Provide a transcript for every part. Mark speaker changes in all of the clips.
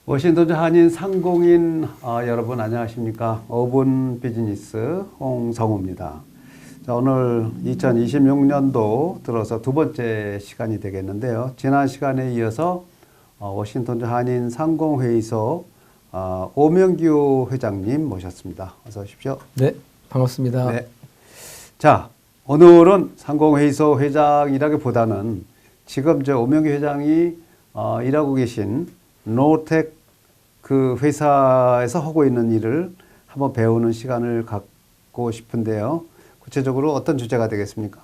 Speaker 1: 워싱턴주 한인 상공인 여러분 안녕하십니까? 5분 비즈니스 홍성우입니다. 자, 오늘 2026년도 들어서 두 번째 시간이 되겠는데요. 지난 시간에 이어서 워싱턴주 한인 상공회의소 오명규 회장님 모셨습니다. 어서 오십시오.
Speaker 2: 네, 반갑습니다.
Speaker 1: 네. 자, 오늘은 상공회의소 회장이라기보다는 지금 오명규 회장이 일하고 계신 노텍 그 회사에서 하고 있는 일을 한번 배우는 시간을 갖고 싶은데요. 구체적으로 어떤 주제가 되겠습니까?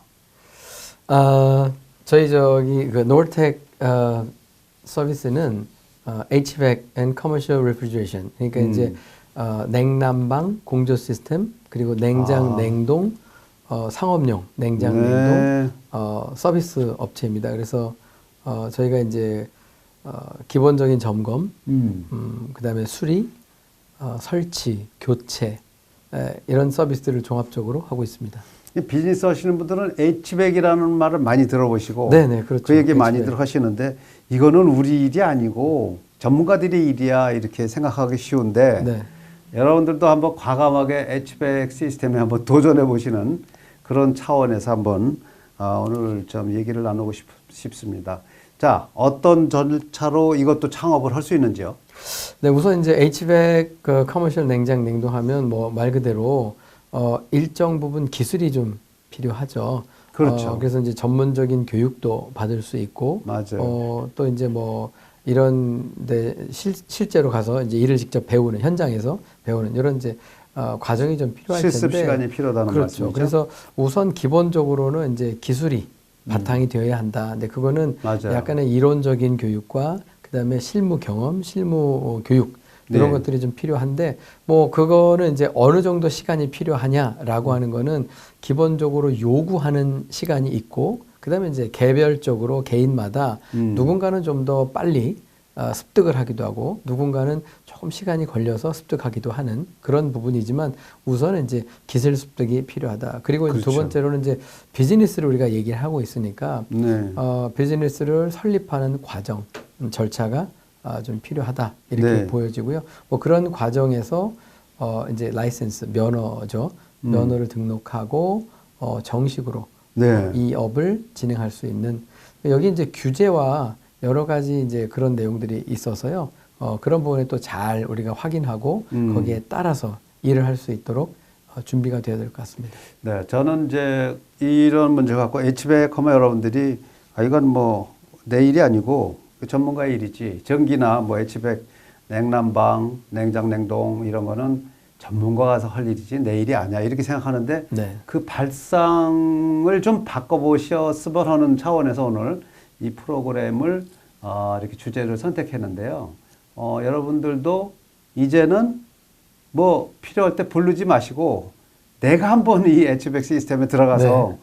Speaker 2: 저희 그 노텍 서비스는 HVAC and Commercial Refrigeration. 그러니까 이제 냉난방 공조 시스템 그리고 냉장 냉동 상업용 냉장 냉동 서비스 업체입니다. 그래서 저희가 이제 기본적인 점검, 그다음에 수리, 설치, 교체 이런 서비스들을 종합적으로 하고 있습니다.
Speaker 1: 비즈니스 하시는 분들은 HVAC이라는 말을 많이 들어보시고
Speaker 2: 네네, 그렇죠.
Speaker 1: 그 얘기 많이들 하시는데 이거는 우리 일이 아니고 전문가들의 일이야 이렇게 생각하기 쉬운데
Speaker 2: 네.
Speaker 1: 여러분들도 한번 과감하게 HVAC 시스템에 한번 도전해 보시는 그런 차원에서 한번 오늘 좀 얘기를 나누고 싶습니다. 자, 어떤 절차로 이것도 창업을 할 수 있는지요?
Speaker 2: 네, 우선 이제 HVAC 그 커머셜 냉장 냉동하면 뭐 말 그대로 일정 부분 기술이 좀 필요하죠.
Speaker 1: 그렇죠.
Speaker 2: 그래서 이제 전문적인 교육도 받을 수 있고,
Speaker 1: 맞아요.
Speaker 2: 또 이제 뭐 이런데 실제로 가서 이제 일을 직접 배우는 현장에서 배우는 이런 이제 과정이 좀 필요할 텐데
Speaker 1: 실습 시간이 필요하다는
Speaker 2: 그렇죠.
Speaker 1: 말씀이죠.
Speaker 2: 그래서 우선 기본적으로는 이제 기술이 바탕이 되어야 한다. 근데 그거는
Speaker 1: 맞아요.
Speaker 2: 약간의 이론적인 교육과 그다음에 실무 경험, 실무 교육 이런
Speaker 1: 네.
Speaker 2: 것들이 좀 필요한데 뭐 그거는 이제 어느 정도 시간이 필요하냐라고 하는 거는 기본적으로 요구하는 시간이 있고 그다음에 이제 개별적으로 개인마다 누군가는 좀 더 빨리 습득을 하기도 하고 누군가는 조금 시간이 걸려서 습득하기도 하는 그런 부분이지만 우선은 이제 기술 습득이 필요하다. 그리고
Speaker 1: 그렇죠.
Speaker 2: 두 번째로는 이제 비즈니스를 우리가 얘기를 하고 있으니까
Speaker 1: 네.
Speaker 2: 비즈니스를 설립하는 과정, 절차가 좀 필요하다 이렇게
Speaker 1: 네.
Speaker 2: 보여지고요. 뭐 그런 과정에서 이제 라이센스 면허죠. 면허를 등록하고 정식으로
Speaker 1: 네.
Speaker 2: 이 업을 진행할 수 있는 여기 이제 규제와 여러 가지 이제 그런 내용들이 있어서요. 그런 부분에 또 잘 우리가 확인하고 거기에 따라서 일을 할 수 있도록 준비가 되어야 될 것 같습니다.
Speaker 1: 네, 저는 이제 이런 문제 갖고 HVAC 하면 여러분들이 이건 뭐 내 일이 아니고 그 전문가의 일이지 전기나 뭐 HVAC 냉난방, 냉장 냉동 이런 거는 전문가가 가서 할 일이지 내 일이 아니야 이렇게 생각하는데
Speaker 2: 네.
Speaker 1: 그 발상을 좀 바꿔보셨으면 하는 차원에서 오늘 이 프로그램을 이렇게 주제를 선택했는데요. 여러분들도 이제는 뭐 필요할 때 부르지 마시고 내가 한번 이 HVAC 시스템에 들어가서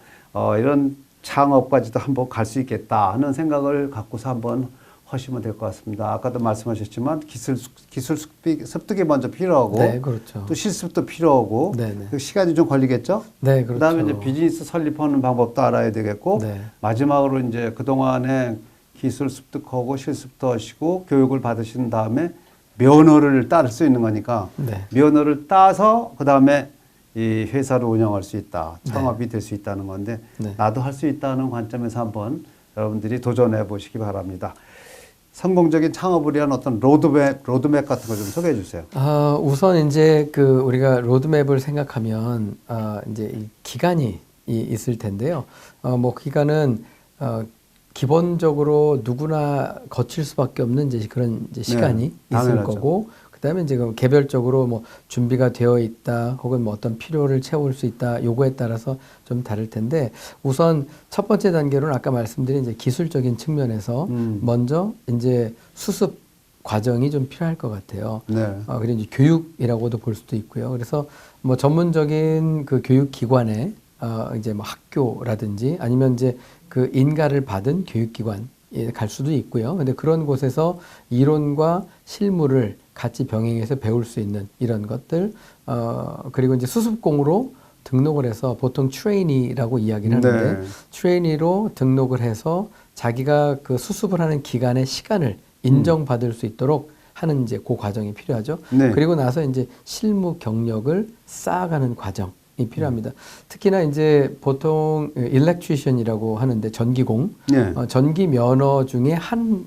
Speaker 1: 이런 창업까지도 한번 갈 수 있겠다 하는 생각을 갖고서 한번 하시면 될 것 같습니다. 아까도 말씀하셨지만 기술 습득이 먼저 필요하고
Speaker 2: 네, 그렇죠.
Speaker 1: 또 실습도 필요하고
Speaker 2: 네네.
Speaker 1: 그 시간이 좀 걸리겠죠?
Speaker 2: 네, 그렇죠.
Speaker 1: 그다음에 이제 비즈니스 설립하는 방법도 알아야 되겠고
Speaker 2: 네.
Speaker 1: 마지막으로 이제 그동안에 기술 습득하고 실습도 하시고 교육을 받으신 다음에 면허를 딸 수 있는 거니까
Speaker 2: 네.
Speaker 1: 면허를 따서 그다음에 이 회사를 운영할 수 있다. 창업이 될 수 있다는 건데
Speaker 2: 네.
Speaker 1: 나도 할 수 있다는 관점에서 한번 여러분들이 도전해 보시기 바랍니다. 성공적인 창업을 위한 어떤 로드맵 같은 거 좀 소개해 주세요.
Speaker 2: 우선 이제 그 우리가 로드맵을 생각하면 이제 이 기간이 있을 텐데요. 뭐 기간은 기본적으로 누구나 거칠 수밖에 없는 이제 그런 이제 시간이 있을
Speaker 1: 당연하죠.
Speaker 2: 거고, 그다음에 이제 그 개별적으로 뭐 준비가 되어 있다, 혹은 뭐 어떤 필요를 채울 수 있다, 요거에 따라서 좀 다를 텐데, 우선 첫 번째 단계로는 아까 말씀드린 이제 기술적인 측면에서 먼저 이제 수습 과정이 좀 필요할 것 같아요.
Speaker 1: 네.
Speaker 2: 그리고 이제 교육이라고도 볼 수도 있고요. 그래서 뭐 전문적인 그 교육 기관에 이제 뭐 학교라든지 아니면 이제 그 인가를 받은 교육기관에 갈 수도 있고요. 근데 그런 곳에서 이론과 실무를 같이 병행해서 배울 수 있는 이런 것들, 그리고 이제 수습공으로 등록을 해서 보통 트레이니라고 이야기를 하는데,
Speaker 1: 네.
Speaker 2: 트레이니로 등록을 해서 자기가 그 수습을 하는 기간의 시간을 인정받을 수 있도록 하는 이제 그 과정이 필요하죠.
Speaker 1: 네.
Speaker 2: 그리고 나서 이제 실무 경력을 쌓아가는 과정이 필요합니다. 특히나 이제 보통 일렉트리션이라고 하는데 전기공,
Speaker 1: 네.
Speaker 2: 전기 면허 중에 한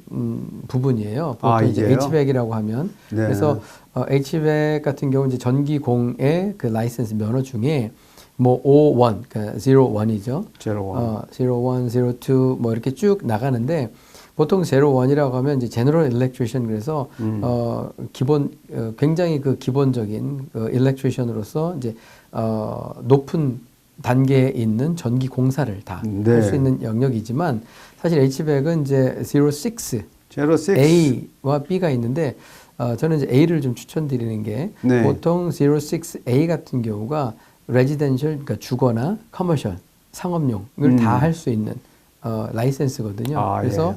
Speaker 2: 부분이에요. 보통
Speaker 1: 아,
Speaker 2: 이제
Speaker 1: 이게요?
Speaker 2: HVAC이라고 하면
Speaker 1: 네.
Speaker 2: 그래서 HVAC 같은 경우 이제 전기공의 그 라이센스 면허 중에 뭐 01, 그러니까 01이죠. 01, 02, 뭐 이렇게 쭉 나가는데 보통 01이라고 하면 이제 제너럴 일렉트리션 그래서 기본 굉장히 그 기본적인 일렉트리션으로서 이제 높은 단계에 있는 전기 공사를 다 할 수 있는 영역이지만 사실 HVAC은 이제 06,
Speaker 1: 06.
Speaker 2: A와 B가 있는데 저는 이제 A를 좀 추천드리는 게
Speaker 1: 네.
Speaker 2: 보통 06A 같은 경우가 레지던셜 그러니까 주거나 커머셜 상업용을 다 할 수 있는 라이센스거든요.
Speaker 1: 아,
Speaker 2: 그래서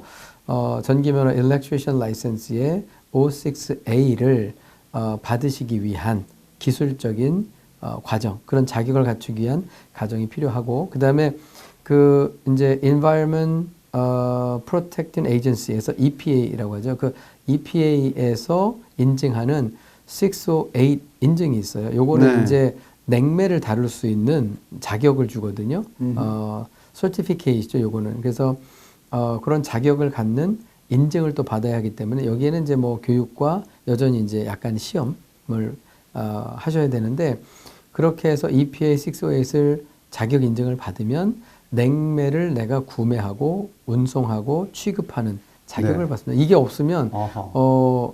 Speaker 2: 전기면허 일렉트리션 라이센스의 06A를 받으시기 위한 기술적인 과정 그런 자격을 갖추기 위한 과정이 필요하고 그다음에 그 이제 Environment Protecting Agency에서 EPA라고 하죠. 그 EPA에서 인증하는 608 인증이 있어요. 요거는
Speaker 1: 네.
Speaker 2: 이제 냉매를 다룰 수 있는 자격을 주거든요. 서티피케이트죠, 요거는. 그래서 그런 자격을 갖는 인증을 또 받아야 하기 때문에 여기에는 이제 뭐 교육과 여전히 이제 약간 시험을 하셔야 되는데 그렇게 해서 EPA 608을 자격 인증을 받으면 냉매를 내가 구매하고 운송하고 취급하는 자격을
Speaker 1: 네.
Speaker 2: 받습니다. 이게 없으면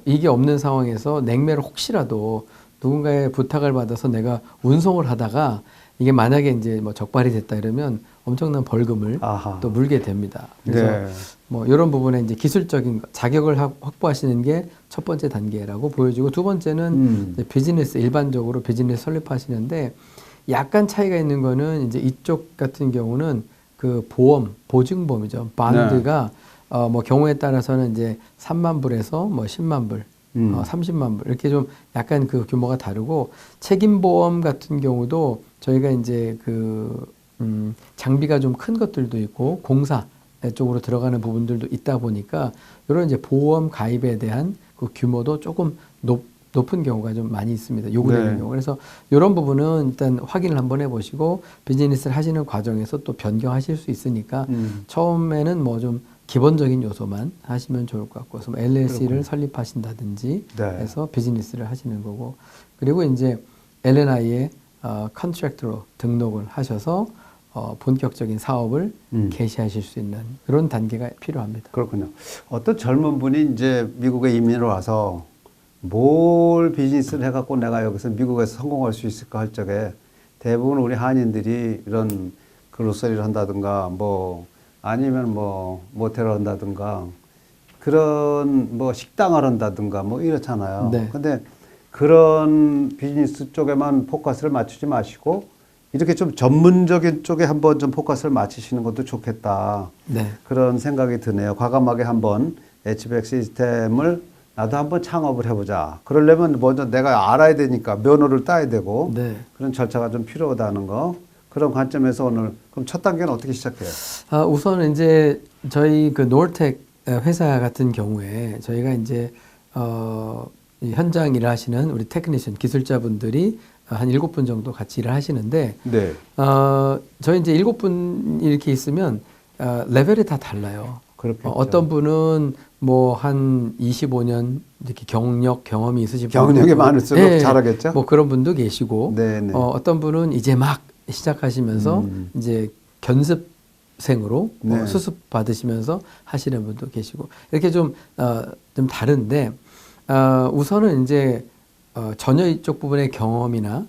Speaker 2: 이게 없는 상황에서 냉매를 혹시라도 누군가의 부탁을 받아서 내가 운송을 하다가 이게 만약에 이제 뭐 적발이 됐다 이러면 엄청난 벌금을 또 물게 됩니다. 그래서
Speaker 1: 네.
Speaker 2: 뭐 이런 부분에 이제 기술적인 자격을 확보하시는 게 첫 번째 단계라고 보여지고 두 번째는 이제 비즈니스 일반적으로 비즈니스 설립하시는데 약간 차이가 있는 거는 이제 이쪽 같은 경우는 그 보험 보증보험이죠. 반드가 뭐 경우에 따라서는 이제 3만 불에서 뭐 10만 불 30만 불 이렇게 좀 약간 그 규모가 다르고 책임보험 같은 경우도 저희가 이제 그 장비가 좀 큰 것들도 있고 공사 쪽으로 들어가는 부분들도 있다 보니까 이런 이제 보험 가입에 대한 그 규모도 조금 높은 경우가 좀 많이 있습니다. 요구되는 경우. 그래서 이런 부분은 일단 확인을 한번 해보시고 비즈니스를 하시는 과정에서 또 변경하실 수 있으니까 처음에는 뭐 좀 기본적인 요소만 하시면 좋을 것 같고, 그래서 LLC를 설립하신다든지 해서 비즈니스를 하시는 거고, 그리고 이제 L&I에 컨트랙터로 등록을 하셔서 본격적인 사업을 개시하실 수 있는 그런 단계가 필요합니다.
Speaker 1: 그렇군요. 어떤 젊은 분이 이제 미국에 이민을 와서 뭘 비즈니스를 해갖고 내가 여기서 미국에서 성공할 수 있을까 할 적에 대부분 우리 한인들이 이런 글로서리를 한다든가 뭐 아니면 뭐 모텔을 한다든가 그런 뭐 식당을 한다든가 뭐 이렇잖아요.
Speaker 2: 네.
Speaker 1: 근데 그런 비즈니스 쪽에만 포커스를 맞추지 마시고 이렇게 좀 전문적인 쪽에 한번 좀 포커스를 맞추시는 것도 좋겠다.
Speaker 2: 네.
Speaker 1: 그런 생각이 드네요. 과감하게 한번 HVAC 시스템을 나도 한번 창업을 해보자. 그러려면 먼저 내가 알아야 되니까 면허를 따야 되고
Speaker 2: 네.
Speaker 1: 그런 절차가 좀 필요하다는 거. 그런 관점에서 오늘 그럼 첫 단계는 어떻게 시작해요?
Speaker 2: 우선 이제 저희 그 노르텍 회사 같은 경우에 저희가 이제 이 현장 일을 하시는 우리 테크니션 기술자분들이 한 7분 정도 같이 일을 하시는데
Speaker 1: 네.
Speaker 2: 저희 이제 7분 이렇게 있으면 레벨이 다 달라요.
Speaker 1: 그렇겠죠.
Speaker 2: 어떤 분은 뭐 한 25년 이렇게 경험이 있으신
Speaker 1: 경력이 많을수록 잘하겠죠.
Speaker 2: 뭐 그런 분도 계시고
Speaker 1: 네네.
Speaker 2: 어떤 분은 이제 막 시작하시면서 이제 견습생으로
Speaker 1: 네.
Speaker 2: 수습 받으시면서 하시는 분도 계시고 이렇게 좀 다른데 우선은 이제 전혀 이쪽 부분의 경험이나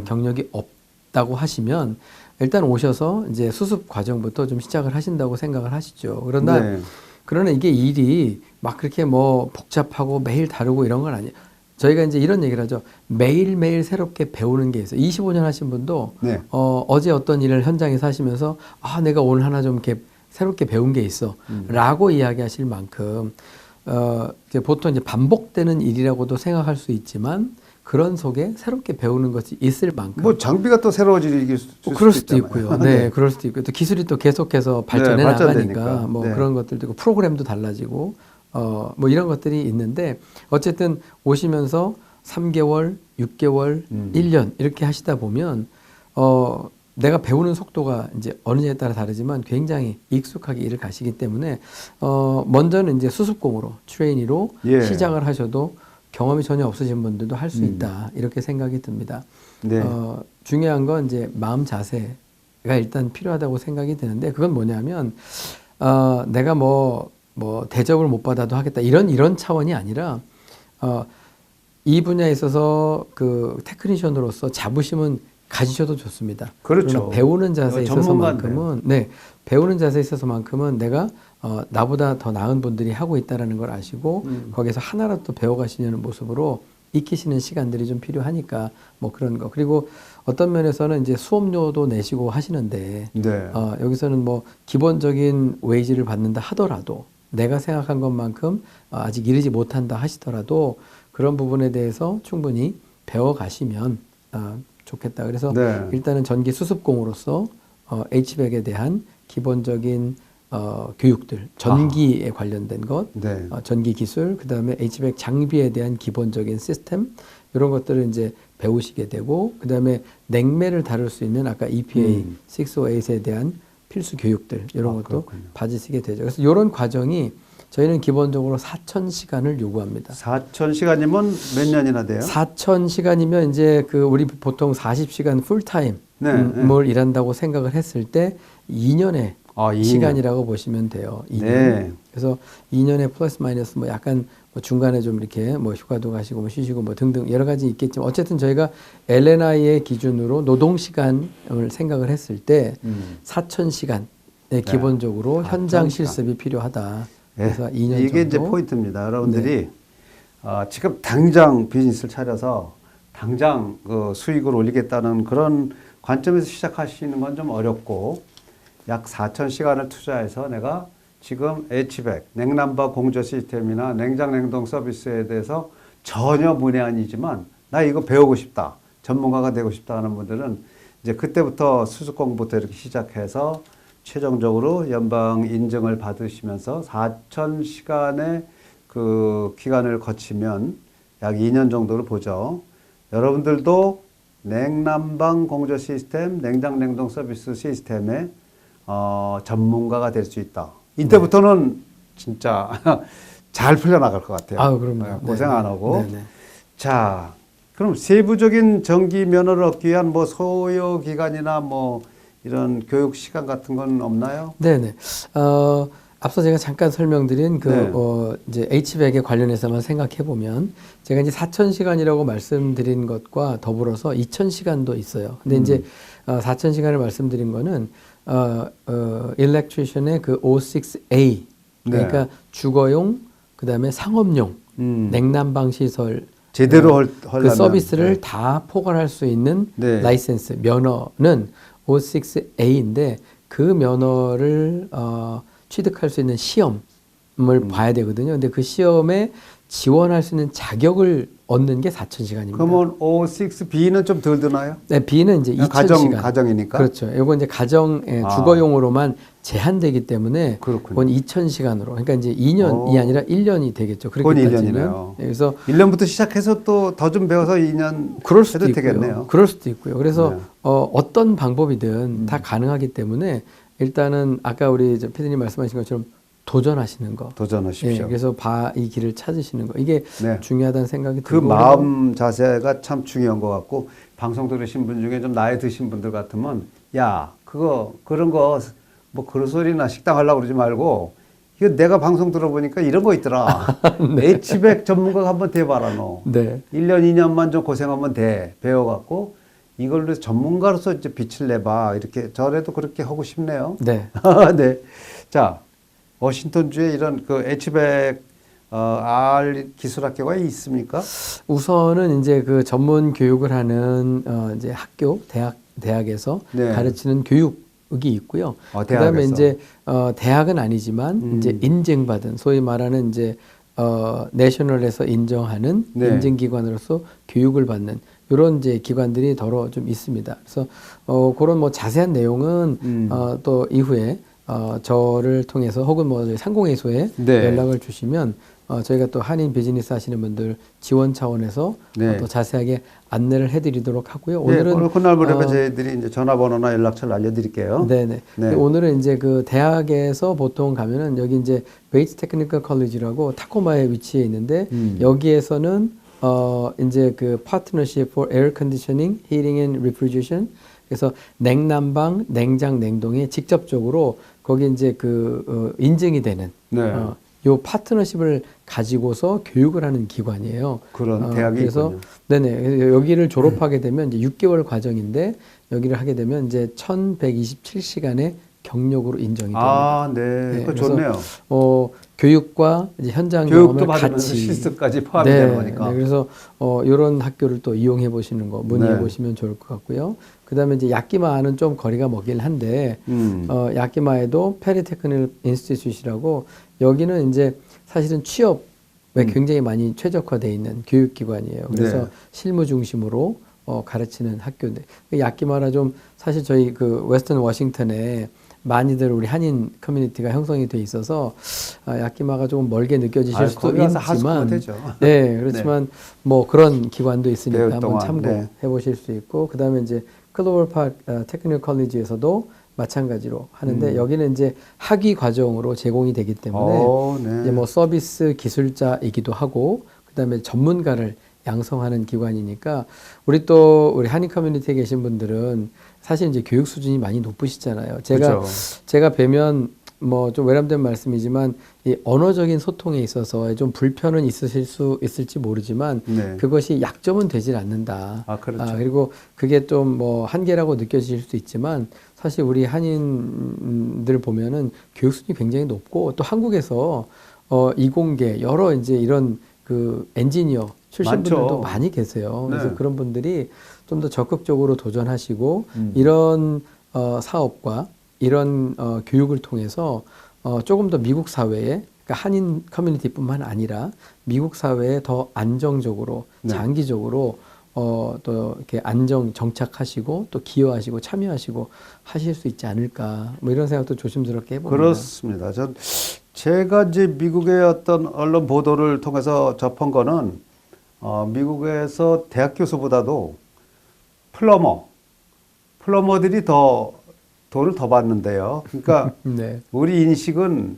Speaker 2: 경력이 없다고 하시면 일단 오셔서 이제 수습 과정부터 좀 시작을 하신다고 생각을 하시죠. 그러나 이게 일이 막 그렇게 뭐 복잡하고 매일 다르고 이런 건 아니에요. 저희가 이제 이런 얘기를 하죠. 매일매일 새롭게 배우는 게 있어요. 25년 하신 분도
Speaker 1: 네.
Speaker 2: 어제 어떤 일을 현장에서 하시면서 내가 오늘 하나 좀 이렇게 새롭게 배운 게 있어 라고 이야기하실 만큼 이제 보통 이제 반복되는 일이라고도 생각할 수 있지만 그런 속에 새롭게 배우는 것이 있을 만큼
Speaker 1: 뭐 장비가 또 새로워질
Speaker 2: 그럴 수도 있고요. 네, 그럴 수도 있고 또 기술이 또 계속해서 발전해 나가니까 뭐 그런 것들도 있고 프로그램도 달라지고 뭐 이런 것들이 있는데 어쨌든 오시면서 3개월, 6개월, 1년 이렇게 하시다 보면 내가 배우는 속도가 이제 어느냐에 따라 다르지만 굉장히 익숙하게 일을 가시기 때문에 먼저는 이제 수습공으로 트레이니로
Speaker 1: 예.
Speaker 2: 시작을 하셔도 경험이 전혀 없으신 분들도 할 수 있다 이렇게 생각이 듭니다.
Speaker 1: 네.
Speaker 2: 중요한 건 이제 마음 자세가 일단 필요하다고 생각이 드는데 그건 뭐냐면 내가 뭐 대접을 못 받아도 하겠다 이런 차원이 아니라 이 분야에 있어서 그 테크니션으로서 자부심은 가지셔도 좋습니다.
Speaker 1: 그렇죠.
Speaker 2: 그러나 배우는 자세에
Speaker 1: 전문가인데요.
Speaker 2: 있어서만큼은 배우는 자세에 있어서만큼은 내가 나보다 더 나은 분들이 하고 있다라는 걸 아시고 거기서 하나라도 배워가시려는 모습으로 익히시는 시간들이 좀 필요하니까 뭐 그런 거. 그리고 어떤 면에서는 이제 수업료도 내시고 하시는데
Speaker 1: 네.
Speaker 2: 여기서는 뭐 기본적인 웨이지를 받는다 하더라도 내가 생각한 것만큼 아직 이르지 못한다 하시더라도 그런 부분에 대해서 충분히 배워가시면 좋겠다. 그래서
Speaker 1: 네.
Speaker 2: 일단은 전기 수습공으로서 HVAC에 대한 기본적인 교육들, 전기에 관련된 것,
Speaker 1: 네.
Speaker 2: 전기 기술, 그 다음에 HVAC 장비에 대한 기본적인 시스템 이런 것들을 이제 배우시게 되고, 그 다음에 냉매를 다룰 수 있는 아까 EPA 608에 대한 필수 교육들 이런 것도
Speaker 1: 그렇군요.
Speaker 2: 받으시게 되죠. 그래서 이런 과정이 저희는 기본적으로 4,000시간을 요구합니다.
Speaker 1: 4,000시간이면 몇 년이나 돼요?
Speaker 2: 4,000시간이면 이제 그 우리 보통 40시간 풀타임을
Speaker 1: 네.
Speaker 2: 일한다고 생각을 했을 때 2년의
Speaker 1: 2년.
Speaker 2: 시간이라고 보시면 돼요. 2년.
Speaker 1: 네.
Speaker 2: 그래서 2년에 플러스 마이너스 뭐 약간 뭐 중간에 좀 이렇게 뭐 휴가도 가시고 뭐 쉬시고 뭐 등등 여러 가지 있겠지만 어쨌든 저희가 LNI의 기준으로 노동 시간을 생각을 했을 때 4,000시간에 기본적으로 현장
Speaker 1: 4,000시간.
Speaker 2: 실습이 필요하다.
Speaker 1: 네.
Speaker 2: 그래서 2년
Speaker 1: 이게
Speaker 2: 정도.
Speaker 1: 이제 포인트입니다. 여러분들이 지금 당장 비즈니스를 차려서 당장 그 수익을 올리겠다는 그런 관점에서 시작하시는 건 좀 어렵고 약 4,000시간을 투자해서 내가 지금 HVAC, 냉난방 공조 시스템이나 냉장 냉동 서비스에 대해서 전혀 문외한이지만 나 이거 배우고 싶다. 전문가가 되고 싶다 하는 분들은 이제 그때부터 수습공부터 이렇게 시작해서 최종적으로 연방 인증을 받으시면서 4,000시간의 그 기간을 거치면 약 2년 정도를 보죠. 여러분들도 냉난방 공조 시스템, 냉장 냉동 서비스 시스템의 전문가가 될 수 있다. 이때부터는 진짜 잘 풀려나갈 것 같아요.
Speaker 2: 그럼요.
Speaker 1: 고생 안 하고.
Speaker 2: 네네.
Speaker 1: 자, 그럼 세부적인 전기 면허를 얻기 위한 뭐 소요 기간이나 뭐 이런 교육 시간 같은 건 없나요?
Speaker 2: 네네. 앞서 제가 잠깐 설명드린
Speaker 1: 네.
Speaker 2: 이제 HVAC에 관련해서만 생각해 보면 제가 이제 4,000시간이라고 말씀드린 것과 더불어서 2,000시간도 있어요. 근데 이제 4,000시간을 말씀드린 거는 electrician의 그 O6A 그러니까 주거용 그다음에 상업용 냉난방 시설
Speaker 1: 제대로
Speaker 2: 그
Speaker 1: 하려면
Speaker 2: 서비스를 다 포괄할 수 있는
Speaker 1: 네.
Speaker 2: 라이센스 면허는 O6A인데 그 면허를 취득할 수 있는 시험을 봐야 되거든요. 근데 그 시험에 지원할 수 있는 자격을 얻는 게 4,000시간입니다.
Speaker 1: 그러면 O6B는 좀 덜 드나요?
Speaker 2: 네, B는 이제 2,000시간.
Speaker 1: 가정이니까.
Speaker 2: 그렇죠. 이건 이제 가정 주거용으로만 제한되기 때문에
Speaker 1: 그렇군요.
Speaker 2: 그건 2,000시간으로. 그러니까 이제 2년이 아니라 1년이 되겠죠.
Speaker 1: 그건
Speaker 2: 그렇게 따지면.
Speaker 1: 1년이네요.
Speaker 2: 그래서
Speaker 1: 1년부터 시작해서 또 더 좀 배워서 2년
Speaker 2: 그럴 수도
Speaker 1: 해도
Speaker 2: 있고요.
Speaker 1: 되겠네요.
Speaker 2: 그럴 수도 있고요. 그래서
Speaker 1: 네.
Speaker 2: 어떤 방법이든 다 가능하기 때문에 일단은 아까 우리 PD님 말씀하신 것처럼 도전하시는 거.
Speaker 1: 도전하십시오.
Speaker 2: 그래서 이 길을 찾으시는 거. 이게
Speaker 1: 네.
Speaker 2: 중요하다는 생각이
Speaker 1: 그
Speaker 2: 들고.
Speaker 1: 마음 자세가 참 중요한 것 같고 방송 들으신 분 중에 좀 나이 드신 분들 같으면 야 그런 거 뭐 그런 소리나 식당 하려고 그러지 말고 이거 내가 방송 들어보니까 이런 거 있더라. HVAC 전문가가 한번 돼봐라 너.
Speaker 2: 네.
Speaker 1: 1년 2년만 좀 고생하면 돼. 배워갖고 이걸로 전문가로서 이제 빛을 내봐. 이렇게 저래도 그렇게 하고 싶네요.
Speaker 2: 네.
Speaker 1: 네. 자 워싱턴주에 이런 그 HVAC R 기술학교가 있습니까?
Speaker 2: 우선은 이제 그 전문 교육을 하는 이제 학교, 대학에서
Speaker 1: 네.
Speaker 2: 가르치는 교육이 있고요. 그다음에
Speaker 1: 대학에서.
Speaker 2: 이제 대학은 아니지만 이제 인증받은 소위 말하는 이제 내셔널에서 인정하는
Speaker 1: 네.
Speaker 2: 인증기관으로서 교육을 받는 이런 이제 기관들이 더러 좀 있습니다. 그래서 그런 뭐 자세한 내용은 또 이후에 저를 통해서 혹은 뭐 저희 상공회의소에
Speaker 1: 네.
Speaker 2: 연락을 주시면 저희가 또 한인 비즈니스 하시는 분들 지원 차원에서
Speaker 1: 네.
Speaker 2: 더 자세하게 안내를 해드리도록 하고요.
Speaker 1: 네,
Speaker 2: 오늘은
Speaker 1: 그날 무렵에 저희들이 이제 전화번호나 연락처를 알려드릴게요.
Speaker 2: 네네.
Speaker 1: 네.
Speaker 2: 오늘은 이제 그 대학에서 보통 가면은 여기 이제 베이츠 테크니컬 컬리지라고 타코마에 위치해 있는데 여기에서는 이제 그 파트너십 for air conditioning, heating and refrigeration 그래서 냉난방, 냉장, 냉동에 직접적으로 거기 이제 인증이 되는
Speaker 1: 네.
Speaker 2: 요 파트너십을 가지고서 교육을 하는 기관이에요.
Speaker 1: 그런 대학이
Speaker 2: 그래서
Speaker 1: 있군요.
Speaker 2: 네네. 그래서 여기를 졸업하게 되면 이제 6개월 과정인데 여기를 하게 되면 이제 1127시간의 경력으로 인정이 됩니다.
Speaker 1: 아, 네.
Speaker 2: 네,
Speaker 1: 그거
Speaker 2: 그래서
Speaker 1: 좋네요.
Speaker 2: 교육과 이제 현장
Speaker 1: 교육도
Speaker 2: 경험을
Speaker 1: 받으면서
Speaker 2: 같이
Speaker 1: 실습까지 포함이
Speaker 2: 네,
Speaker 1: 되는 거니까.
Speaker 2: 네, 그래서 이런 학교를 또 이용해 보시는 거 문의해
Speaker 1: 네.
Speaker 2: 보시면 좋을 것 같고요. 그다음에 이제 야키마는 좀 거리가 멀긴 한데 야키마에도 페리테크닉 인스티튜트라고 여기는 이제 사실은 취업에 굉장히 많이 최적화되어 있는 교육기관이에요. 그래서
Speaker 1: 네.
Speaker 2: 실무 중심으로 가르치는 학교인데 야키마라 좀 사실 저희 그 웨스턴 워싱턴에 많이들 우리 한인 커뮤니티가 형성이 돼 있어서 야키마가 조금 멀게 느껴지실 수도
Speaker 1: 거기 가서 하숙하면
Speaker 2: 있지만
Speaker 1: 되죠.
Speaker 2: 네 그렇지만 뭐 그런 기관도 있으니까
Speaker 1: 배울
Speaker 2: 한번
Speaker 1: 동안,
Speaker 2: 참고해 보실 수 있고 그다음에 이제 클로벌 파크 테크니컬 컬리지에서도 마찬가지로 하는데 여기는 이제 학위 과정으로 제공이 되기 때문에
Speaker 1: 네.
Speaker 2: 이제 뭐 서비스 기술자이기도 하고 그다음에 전문가를 양성하는 기관이니까 우리 한인 커뮤니티에 계신 분들은 사실 이제 교육 수준이 많이 높으시잖아요. 제가 뵈면 뭐 좀 외람된 말씀이지만 이 언어적인 소통에 있어서 좀 불편은 있으실 수 있을지 모르지만
Speaker 1: 네.
Speaker 2: 그것이 약점은 되질 않는다.
Speaker 1: 그렇죠.
Speaker 2: 그리고 그게 좀 뭐 한계라고 느껴질 수도 있지만 사실 우리 한인들 보면은 교육 수준이 굉장히 높고 또 한국에서 이공계 여러 이제 이런 그 엔지니어 출신
Speaker 1: 많죠.
Speaker 2: 분들도 많이 계세요. 그래서
Speaker 1: 네.
Speaker 2: 그런 분들이 좀 더 적극적으로 도전하시고 이런 사업과 이런 교육을 통해서 조금 더 미국 사회에 그러니까 한인 커뮤니티뿐만 아니라 미국 사회에 더 안정적으로
Speaker 1: 네.
Speaker 2: 장기적으로 또 이렇게 안정 정착하시고 또 기여하시고 참여하시고 하실 수 있지 않을까 뭐 이런 생각도 조심스럽게 해봅니다.
Speaker 1: 그렇습니다. 제가 이제 미국의 어떤 언론 보도를 통해서 접한 거는 미국에서 대학 교수보다도 플러머들이 더 돈을 더 받는데요. 그러니까
Speaker 2: 네.
Speaker 1: 우리 인식은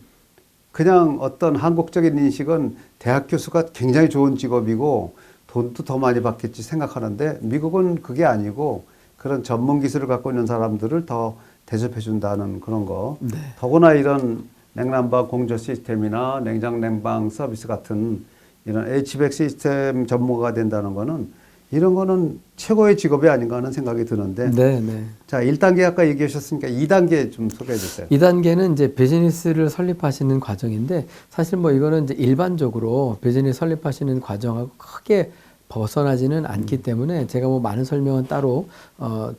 Speaker 1: 그냥 어떤 한국적인 인식은 대학 교수가 굉장히 좋은 직업이고 돈도 더 많이 받겠지 생각하는데 미국은 그게 아니고 그런 전문 기술을 갖고 있는 사람들을 더 대접해 준다는 그런 거.
Speaker 2: 네.
Speaker 1: 더구나 이런 냉난방 공조 시스템이나 냉장 냉방 서비스 같은 이런 HVAC 시스템 전문가가 된다는 거는 이런 거는 최고의 직업이 아닌가 하는 생각이 드는데.
Speaker 2: 네, 네.
Speaker 1: 자, 1단계 아까 얘기해 주셨으니까 2단계 좀 소개해 주세요.
Speaker 2: 2단계는 이제 비즈니스를 설립하시는 과정인데 사실 뭐 이거는 이제 일반적으로 비즈니스 설립하시는 과정하고 크게 벗어나지는 않기 때문에 제가 뭐 많은 설명은 따로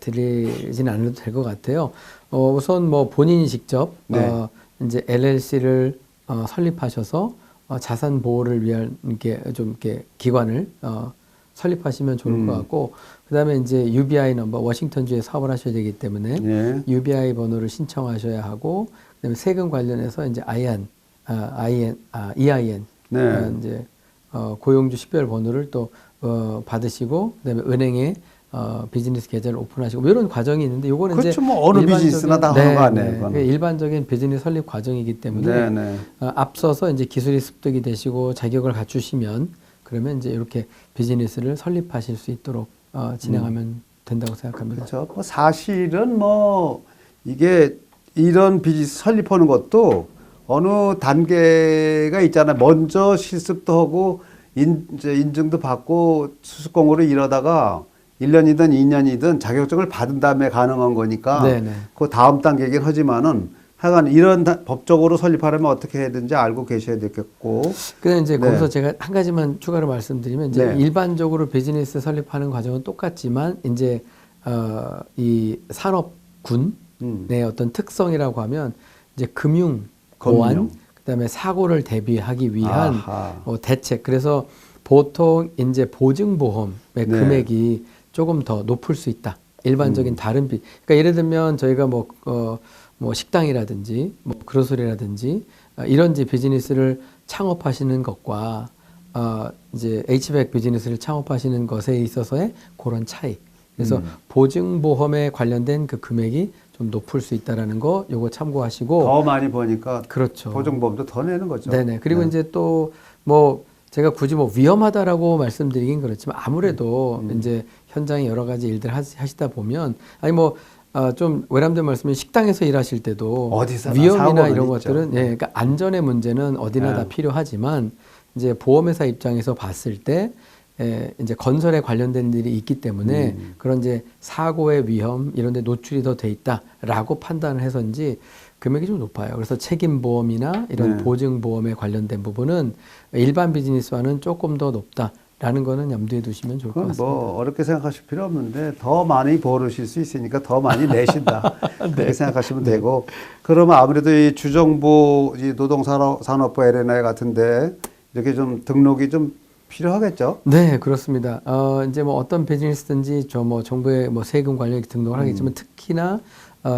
Speaker 2: 드리진 않아도 될 것 같아요. 우선 뭐 본인이 직접
Speaker 1: 네.
Speaker 2: 이제 LLC를 설립하셔서 자산 보호를 위한 이렇게 기관을 설립하시면 좋을 것 같고 그다음에 이제 UBI 넘버 워싱턴주에 사업을 하셔야 되기 때문에
Speaker 1: 예.
Speaker 2: UBI 번호를 신청하셔야 하고 그다음에 세금 관련해서 이제 EIN
Speaker 1: 네.
Speaker 2: 이제 고용주 식별 번호를 또 받으시고 그다음에 은행에 비즈니스 계좌를 오픈하시고 뭐 이런 과정이 있는데 요거는
Speaker 1: 그렇죠.
Speaker 2: 이제
Speaker 1: 뭐 어느 비즈니스나 다 하는 거 아니에요, 그거는.
Speaker 2: 그 일반적인 비즈니스 설립 과정이기 때문에
Speaker 1: 네.
Speaker 2: 앞서서 이제 기술이 습득이 되시고 자격을 갖추시면 그러면 이제 이렇게 비즈니스를 설립하실 수 있도록 진행하면 된다고 생각합니다.
Speaker 1: 그렇죠. 뭐 사실은 뭐 이게 이런 비즈니스 설립하는 것도 어느 단계가 있잖아요. 먼저 실습도 하고 이제 인증도 받고 수습공으로 이러다가 1년이든 2년이든 자격증을 받은 다음에 가능한 거니까
Speaker 2: 네네.
Speaker 1: 그 다음 단계긴 하지만은 하여간 이런 법적으로 설립하려면 어떻게 해야 되는지 알고 계셔야 되겠고.
Speaker 2: 그다음 이제
Speaker 1: 네.
Speaker 2: 거기서 제가 한 가지만 추가로 말씀드리면 이제
Speaker 1: 네.
Speaker 2: 일반적으로 비즈니스 설립하는 과정은 똑같지만 이제 이 산업군의 어떤 특성이라고 하면 이제 금융, 보안, 그다음에 사고를 대비하기 위한 대책. 그래서 보통 이제 보증보험의
Speaker 1: 네.
Speaker 2: 금액이 조금 더 높을 수 있다. 일반적인 다른 그러니까 예를 들면 저희가 뭐 식당이라든지 뭐 그로서리라든지 이런 이제 비즈니스를 창업하시는 것과 이제 HVAC 비즈니스를 창업하시는 것에 있어서의 그런 차이. 그래서 보증보험에 관련된 그 금액이 좀 높을 수 있다라는 거 요거 참고하시고
Speaker 1: 더 많이 버니까
Speaker 2: 그렇죠.
Speaker 1: 보증보험도 더 내는 거죠.
Speaker 2: 네네. 그리고
Speaker 1: 네.
Speaker 2: 이제 또 뭐 제가 굳이 뭐 위험하다라고 말씀드리긴 그렇지만 아무래도 이제 현장에 여러 가지 일들 하시다 보면 아니 뭐 좀 외람된 말씀이 식당에서 일하실 때도
Speaker 1: 어디서나
Speaker 2: 위험이나
Speaker 1: 사고는
Speaker 2: 이런
Speaker 1: 있죠.
Speaker 2: 것들은 예, 그러니까 안전의 문제는 어디나 다 필요하지만 이제 보험회사 입장에서 봤을 때 이제 건설에 관련된 일이 있기 때문에 그런 이제 사고의 위험 이런 데 노출이 더 돼 있다라고 판단을 해서인지 금액이 좀 높아요. 그래서 책임보험이나 이런
Speaker 1: 네.
Speaker 2: 보증보험에 관련된 부분은 일반 비즈니스와는 조금 더 높다라는 거는 염두에 두시면 좋을 것
Speaker 1: 그건
Speaker 2: 같습니다.
Speaker 1: 뭐 어렵게 생각하실 필요 없는데 더 많이 벌으실 수 있으니까 더 많이 내신다. 그렇게 생각하시면 되고 그러면 아무래도 이 주정부 이 노동산업부 LNI 같은데 이렇게 좀 등록이 좀 필요하겠죠?
Speaker 2: 네, 그렇습니다. 이제 뭐 어떤 비즈니스든지 저 뭐 정부의 뭐 세금 관련 등록을 하겠지만 특히나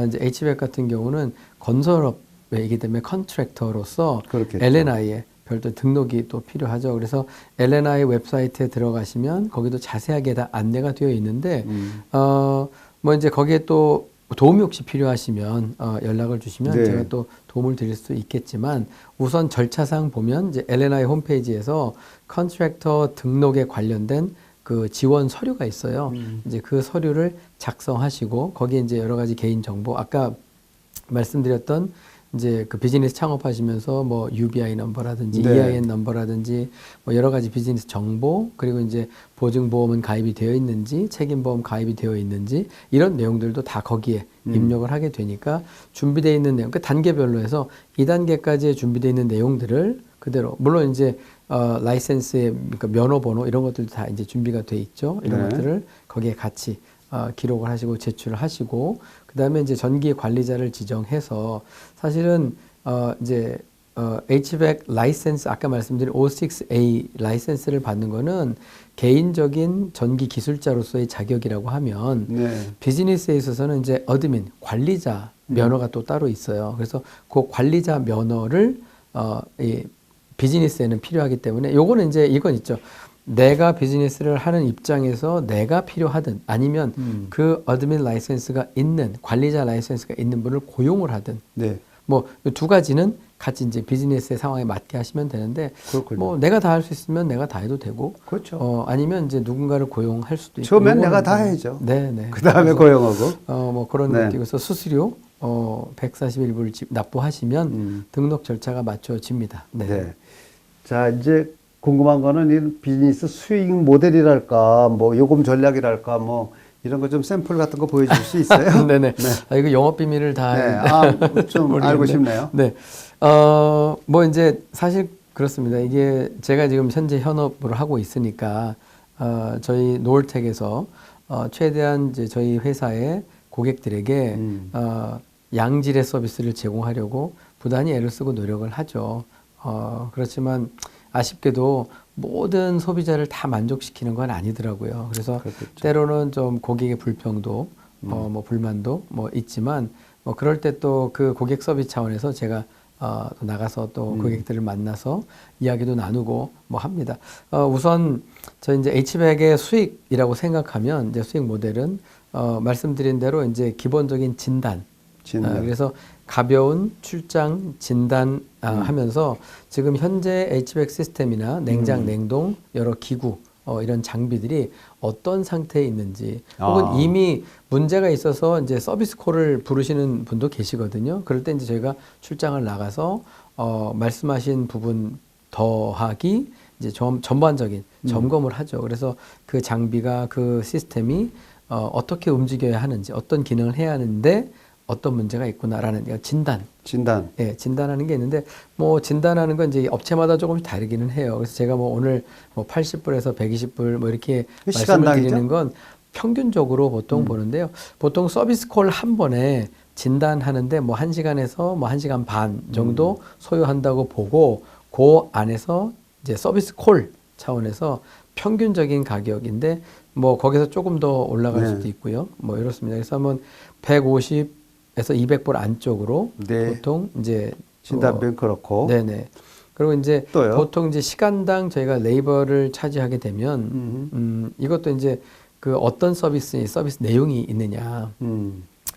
Speaker 2: 이제 HVAC 같은 경우는 건설업이기 때문에 컨트랙터로서
Speaker 1: 그렇겠죠.
Speaker 2: LNI에 별도 등록이 또 필요하죠. 그래서 LNI 웹사이트에 들어가시면 거기도 자세하게 다 안내가 되어 있는데 뭐 이제 거기에 또 도움이 혹시 필요하시면 연락을 주시면
Speaker 1: 네.
Speaker 2: 제가 또 도움을 드릴 수 있겠지만 우선 절차상 보면 이제 LNI 홈페이지에서 컨트랙터 등록에 관련된 그 지원 서류가 있어요. 이제 그 서류를 작성하시고 거기에 이제 여러 가지 개인 정보 아까 말씀드렸던 이제 그 비즈니스 창업하시면서 뭐 UBI 넘버라든지
Speaker 1: 네.
Speaker 2: EIN 넘버라든지 뭐 여러 가지 비즈니스 정보 그리고 이제 보증보험은 가입이 되어 있는지 책임보험 가입이 되어 있는지 이런 내용들도 다 거기에 입력을 하게 되니까 준비되어 있는 내용 그 단계별로 해서 2단계까지 준비되어 있는 내용들을 그대로 물론 이제 라이센스의 그러니까 면허 번호 이런 것들도 다 이제 준비가 돼 있죠. 이런
Speaker 1: 네.
Speaker 2: 것들을 거기에 같이 기록을 하시고 제출을 하시고 그다음에 이제 전기 관리자를 지정해서 사실은 이제 HVAC 라이센스 아까 말씀드린 56A 라이센스를 받는 거는 개인적인 전기 기술자로서의 자격이라고 하면
Speaker 1: 네.
Speaker 2: 비즈니스에 있어서는 이제 어드민 관리자 면허가 또 따로 있어요. 그래서 그 관리자 면허를 이 비즈니스에는 필요하기 때문에 요거는 이제 이건 있죠. 내가 비즈니스를 하는 입장에서 내가 필요하든 아니면 그 어드민 라이센스가 있는 관리자 라이센스가 있는 분을 고용을 하든
Speaker 1: 네.
Speaker 2: 뭐 두 가지는 같이 이제 비즈니스의 상황에 맞게 하시면 되는데
Speaker 1: 그렇군요.
Speaker 2: 뭐 내가 다 할 수 있으면 내가 다 해도 되고
Speaker 1: 그렇죠.
Speaker 2: 아니면 이제 누군가를 고용할 수도 있고
Speaker 1: 처음엔
Speaker 2: 요거는
Speaker 1: 내가 다
Speaker 2: 좀-
Speaker 1: 해야죠.
Speaker 2: 네네.
Speaker 1: 그 다음에
Speaker 2: 그래서
Speaker 1: 고용하고.
Speaker 2: 뭐 그런
Speaker 1: 네.
Speaker 2: 것도 있고, 그래서 수수료 141불 납부하시면 등록 절차가 맞춰집니다. 네.
Speaker 1: 네. 자, 이제 궁금한 거는 이 비즈니스 수익 모델이랄까, 뭐 요금 전략이랄까, 뭐 이런 거 좀 샘플 같은 거 보여줄 수 있어요?
Speaker 2: 네네. 이거 영업 비밀을 다
Speaker 1: 네.
Speaker 2: 했는데.
Speaker 1: 좀
Speaker 2: 모르겠네.
Speaker 1: 알고 싶네요.
Speaker 2: 네. 뭐 이제 사실 그렇습니다. 이게 제가 지금 현재 현업으로 하고 있으니까 저희 노을텍에서 최대한 이제 저희 회사의 고객들에게 양질의 서비스를 제공하려고 부단히 애를 쓰고 노력을 하죠. 그렇지만 아쉽게도 모든 소비자를 다 만족시키는 건 아니더라고요. 그래서
Speaker 1: 그렇겠죠.
Speaker 2: 때로는 좀 고객의 불평도, 뭐 불만도 뭐 있지만 뭐 그럴 때 또 그 고객 서비스 차원에서 제가 또 나가서 또 고객들을 만나서 이야기도 나누고 뭐 합니다. 우선 저 이제 HVAC의 수익이라고 생각하면 이제 수익 모델은 말씀드린 대로 이제 기본적인 진단. 그래서 가벼운 출장 진단 하면서 지금 현재 HVAC 시스템이나 냉장, 냉동 여러 기구 이런 장비들이 어떤 상태에 있는지 혹은 이미 문제가 있어서 이제 서비스 콜을 부르시는 분도 계시거든요. 그럴 때 이제 저희가 출장을 나가서 말씀하신 부분 더하기 이제 전반적인 점검을 하죠. 그래서 그 장비가 그 시스템이 어떻게 움직여야 하는지 어떤 기능을 해야 하는데 어떤 문제가 있구나라는 진단. 예, 진단하는 게 있는데, 뭐, 진단하는 건 이제 업체마다 조금씩 다르기는 해요. 그래서 제가 뭐 오늘 뭐 80불에서 120불 뭐 이렇게 말씀을 드리는 건 평균적으로 보통 보는데요. 보통 서비스 콜 한 번에 진단하는데 뭐 1시간에서 뭐 1시간 반 정도 소요한다고 보고, 그 안에서 이제 서비스 콜 차원에서 평균적인 가격인데, 뭐 거기서 조금 더 올라갈 수도 있고요. 뭐 이렇습니다. 그래서 한번 150 200불 안쪽으로
Speaker 1: 네.
Speaker 2: 보통 이제
Speaker 1: 진단비는 그렇고.
Speaker 2: 네네. 그리고 이제
Speaker 1: 또요?
Speaker 2: 보통 이제 시간당 저희가 레이버를 차지하게 되면 이것도 이제 그 어떤 서비스 내용이 있느냐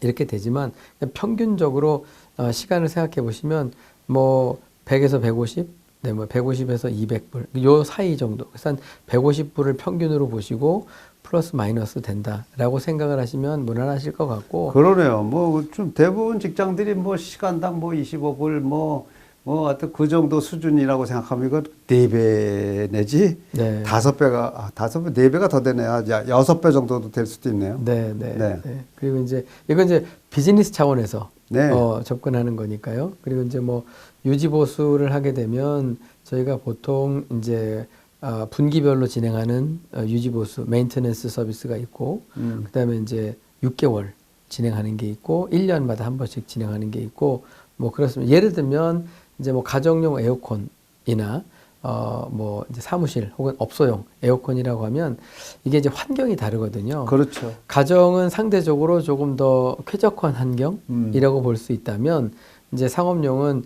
Speaker 2: 이렇게 되지만 평균적으로 시간을 생각해 보시면 뭐 100에서 150, 네, 뭐 150에서 200불 요 사이 정도. 그래서 한 150불을 평균으로 보시고 플러스 마이너스 된다라고 생각을 하시면 무난하실 것 같고.
Speaker 1: 그러네요. 뭐 좀 대부분 직장들이 뭐 시간당 뭐 25불 뭐 하여튼 그 정도 수준이라고 생각하면 이거 4배 내지
Speaker 2: 네.
Speaker 1: 5배가 5배 4배가 더 되네요. 6배 정도도 될 수도 있네요.
Speaker 2: 네, 네,
Speaker 1: 네.
Speaker 2: 네. 그리고 이제 이건 이제 비즈니스 차원에서
Speaker 1: 네.
Speaker 2: 접근하는 거니까요. 그리고 이제 뭐 유지 보수를 하게 되면 저희가 보통 이제 분기별로 진행하는 유지 보수 메인테넌스 서비스가 있고 그다음에 이제 6개월 진행하는 게 있고 1년마다 한 번씩 진행하는 게 있고 뭐 그렇습니다. 예를 들면 이제 뭐 가정용 에어컨이나 뭐 이제 사무실 혹은 업소용 에어컨이라고 하면 이게 이제 환경이 다르거든요.
Speaker 1: 그렇죠.
Speaker 2: 가정은 상대적으로 조금 더 쾌적한 환경이라고 볼 수 있다면 이제 상업용은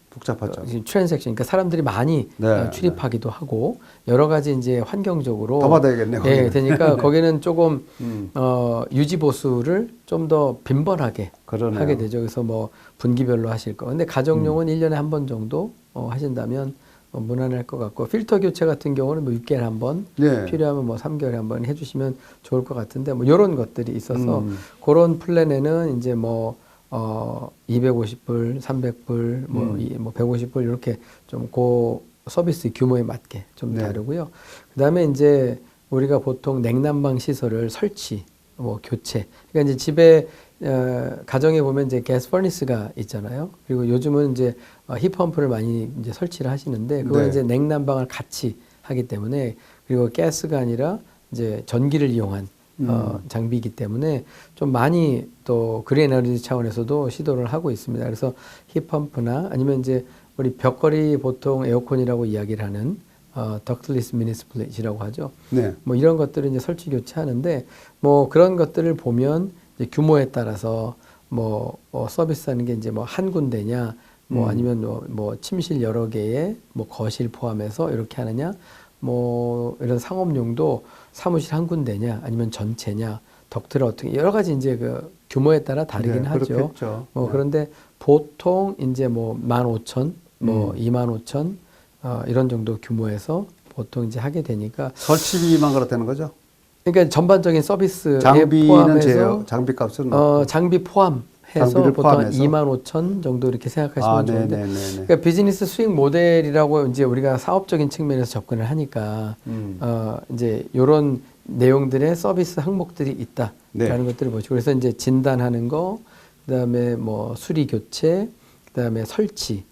Speaker 1: 복잡하죠.
Speaker 2: 트랜잭션, 그러니까 사람들이 많이
Speaker 1: 네,
Speaker 2: 출입하기도 하고 여러 가지 이제 환경적으로
Speaker 1: 더 받아야겠네요.
Speaker 2: 예, 되니까
Speaker 1: 네.
Speaker 2: 거기는 조금
Speaker 1: 음.
Speaker 2: 유지 보수를 좀 더 빈번하게
Speaker 1: 그러네요.
Speaker 2: 하게 되죠. 그래서 뭐 분기별로 하실 거. 근데 가정용은 1년에 한 번 정도 하신다면 무난할 것 같고 필터 교체 같은 경우는 뭐 6개월에 한 번,
Speaker 1: 네.
Speaker 2: 필요하면 뭐 3개월에 한 번 해주시면 좋을 것 같은데 뭐 이런 것들이 있어서 그런 플랜에는 이제 뭐 250불, 300불, 뭐 150불 이렇게 좀 그 서비스 규모에 맞게 좀
Speaker 1: 네.
Speaker 2: 다르고요. 그다음에 이제 우리가 보통 냉난방 시설을 설치, 뭐 교체. 그러니까 이제 집에 가정에 보면 이제 가스 퍼니스가 있잖아요. 그리고 요즘은 이제 힙펌프를 많이 이제 설치를 하시는데 그건
Speaker 1: 네.
Speaker 2: 이제 냉난방을 같이 하기 때문에 그리고 가스가 아니라 이제 전기를 이용한 장비이기 때문에 좀 많이 또 그린 에너지 차원에서도 시도를 하고 있습니다. 그래서 힙펌프나 아니면 이제 우리 벽걸이 보통 에어컨이라고 이야기를 하는 덕틀리스 미니 스플릿이라고 하죠.
Speaker 1: 네.
Speaker 2: 뭐 이런 것들을 이제 설치 교체하는데 뭐 그런 것들을 보면 이제 규모에 따라서 뭐 서비스하는 게 이제 뭐 한 군데냐 뭐 아니면 뭐 침실 여러 개에 뭐 거실 포함해서 이렇게 하느냐 뭐 이런 상업용도 사무실 한 군데냐 아니면 전체냐 덕트를 어떻게 여러 가지 이제 그 규모에 따라 다르긴
Speaker 1: 네,
Speaker 2: 하죠.
Speaker 1: 그렇겠죠.
Speaker 2: 뭐
Speaker 1: 네.
Speaker 2: 그런데 보통 이제 뭐 15,000, 뭐 25,000 이런 정도 규모에서 보통 이제 하게 되니까
Speaker 1: 설치비만 그렇다는 거죠?
Speaker 2: 그러니까 전반적인 서비스에
Speaker 1: 장비는
Speaker 2: 포함해서
Speaker 1: 장비 값은
Speaker 2: 장비 포함해서
Speaker 1: 장비를
Speaker 2: 보통
Speaker 1: 포함해서?
Speaker 2: 25,000 정도 이렇게 생각하시면 좋은데
Speaker 1: 네네네.
Speaker 2: 그러니까 비즈니스 수익 모델이라고 이제 우리가 사업적인 측면에서 접근을 하니까 이제 이런 내용들의 서비스 항목들이 있다라는
Speaker 1: 네.
Speaker 2: 것들을 보시고 그래서 이제 진단하는 거 그다음에 뭐 수리 교체 그다음에 설치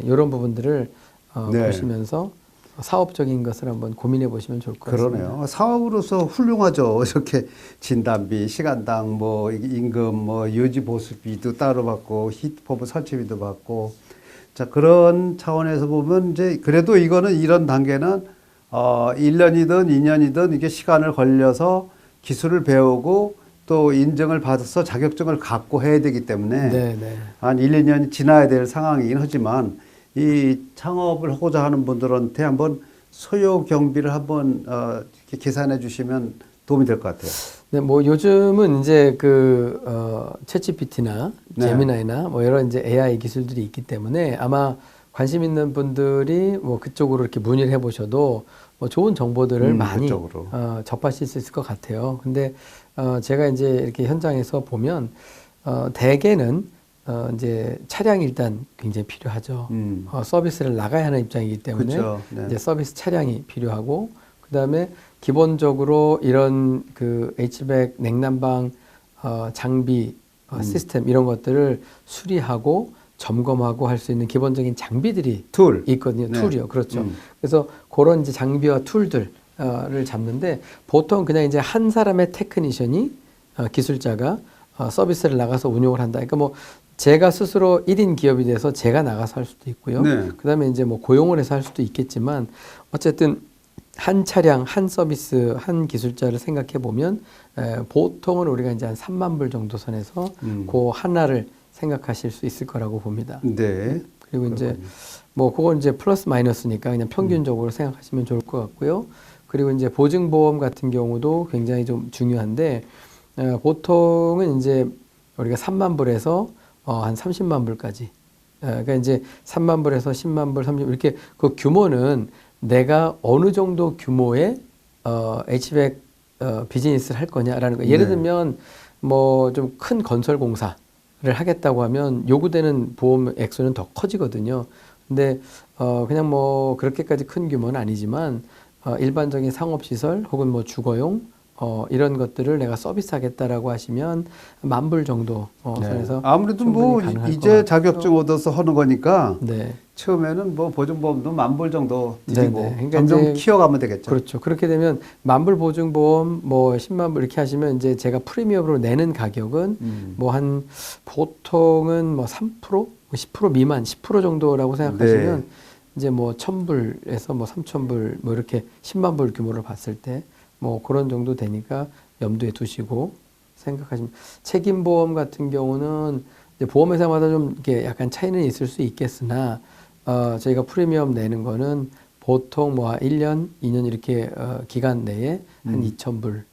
Speaker 2: 이런 부분들을
Speaker 1: 네.
Speaker 2: 보시면서 사업적인 것을 한번 고민해 보시면 좋을 것 같습니다.
Speaker 1: 그러네요. 사업으로서 훌륭하죠. 이렇게 진단비, 시간당 뭐 임금, 뭐 유지 보수비도 따로 받고 히트펌프 설치비도 받고 자 그런 차원에서 보면 이제 그래도 이거는 이런 단계는 1년이든 2년이든 이게 시간을 걸려서 기술을 배우고 또 인정을 받아서 자격증을 갖고 해야 되기 때문에
Speaker 2: 네.
Speaker 1: 한 1, 2년이 지나야 될 상황이긴 하지만 이 창업을 하고자 하는 분들한테 한번 소요 경비를 한번 이렇게 계산해 주시면 도움이 될 것 같아요.
Speaker 2: 네, 뭐 요즘은 이제 그 챗GPT나
Speaker 1: 네.
Speaker 2: 제미나이나 뭐 여러 이제 AI 기술들이 있기 때문에 아마 관심 있는 분들이 뭐 그쪽으로 이렇게 문의를 해보셔도 뭐 좋은 정보들을 많이
Speaker 1: 그쪽으로.
Speaker 2: 접하실 수 있을 것 같아요. 근데 제가 이제 이렇게 현장에서 보면 대개는 이제 차량이 일단 굉장히 필요하죠. 서비스를 나가야 하는 입장이기 때문에
Speaker 1: 그렇죠. 네.
Speaker 2: 이제 서비스 차량이 필요하고 그다음에 기본적으로 이런 그 HVAC 냉난방 장비 시스템 이런 것들을 수리하고 점검하고 할 수 있는 기본적인 장비들이
Speaker 1: 툴.
Speaker 2: 있거든요.
Speaker 1: 네.
Speaker 2: 툴이요. 그렇죠. 그래서 그런 이제 장비와 툴들을 잡는데 보통 그냥 이제 한 사람의 테크니션이 기술자가 서비스를 나가서 운용을 한다. 그러니까 뭐 제가 스스로 1인 기업이 돼서 제가 나가서 할 수도 있고요.
Speaker 1: 네.
Speaker 2: 그다음에 이제 뭐 고용을 해서 할 수도 있겠지만 어쨌든 한 차량, 한 서비스, 한 기술자를 생각해 보면 보통은 우리가 이제 한 3만 불 정도 선에서 그 하나를 생각하실 수 있을 거라고 봅니다.
Speaker 1: 네.
Speaker 2: 그리고 이제
Speaker 1: 그렇군요.
Speaker 2: 뭐 그건 이제 플러스 마이너스니까 그냥 평균적으로 생각하시면 좋을 것 같고요. 그리고 이제 보증보험 같은 경우도 굉장히 좀 중요한데 보통은 이제 우리가 3만 불에서 한 30만 불까지. 그러니까 이제 3만 불에서 10만 불, 30 이렇게 그 규모는 내가 어느 정도 규모의 HVAC 비즈니스를 할 거냐라는 거. 예를
Speaker 1: 네.
Speaker 2: 들면 뭐 좀 큰 건설 공사를 하겠다고 하면 요구되는 보험 액수는 더 커지거든요. 근데 그냥 뭐 그렇게까지 큰 규모는 아니지만 일반적인 상업시설 혹은 뭐 주거용 이런 것들을 내가 서비스하겠다라고 하시면 10,000불 정도
Speaker 1: 네.
Speaker 2: 선에서
Speaker 1: 아무래도
Speaker 2: 충분히
Speaker 1: 뭐
Speaker 2: 가능할 것
Speaker 1: 이제
Speaker 2: 같고요.
Speaker 1: 자격증 얻어서 하는 거니까
Speaker 2: 네.
Speaker 1: 처음에는 뭐 보증보험도 10,000불 정도 드리고
Speaker 2: 네네. 그러니까
Speaker 1: 점점
Speaker 2: 이제
Speaker 1: 키워가면 되겠죠.
Speaker 2: 그렇죠. 그렇게 되면 10,000불 보증보험 뭐 10만 불 이렇게 하시면 이제 제가 프리미엄으로 내는 가격은 뭐 한 보통은 뭐 3%, 10% 미만, 10% 정도라고 생각하시면
Speaker 1: 네.
Speaker 2: 이제 뭐 1,000불에서 뭐 3,000불 뭐 이렇게 10만 불 규모를 봤을 때 뭐 그런 정도 되니까 염두에 두시고 생각하시면 책임보험 같은 경우는 이제 보험회사마다 좀 이렇게 약간 차이는 있을 수 있겠으나 저희가 프리미엄 내는 거는 보통 뭐 1년, 2년 이렇게 기간 내에 한 2,000불,